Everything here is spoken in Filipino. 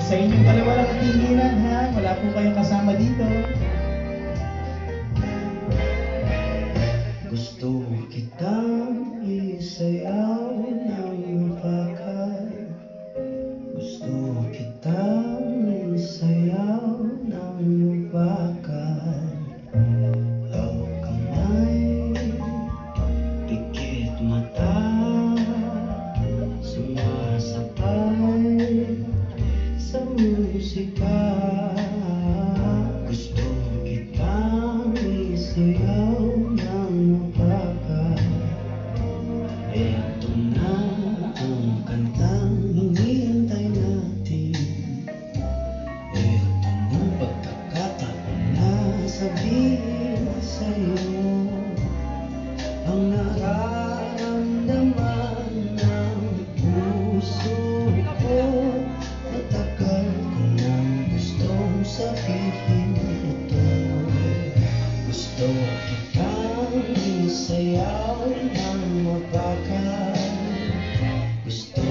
Sa inyong dalawa lang tinginan ha, wala po kayong kasama dito. Gusto kitang isayaw ng bakal. Gusto kitang isayaw ng bakal. Hawak kamay, pikit mata, sumasabay sa musika. Gusto kitang isayaw ng bakal. Eto na ang kantang hinihintay natin. Eto na pagkakataon na sabihin sa'yo ang nararamdaman ng puso ko. Matagal ko nang gustong sabihin ito. Gusto kitang isayaw ng mabakal. Gusto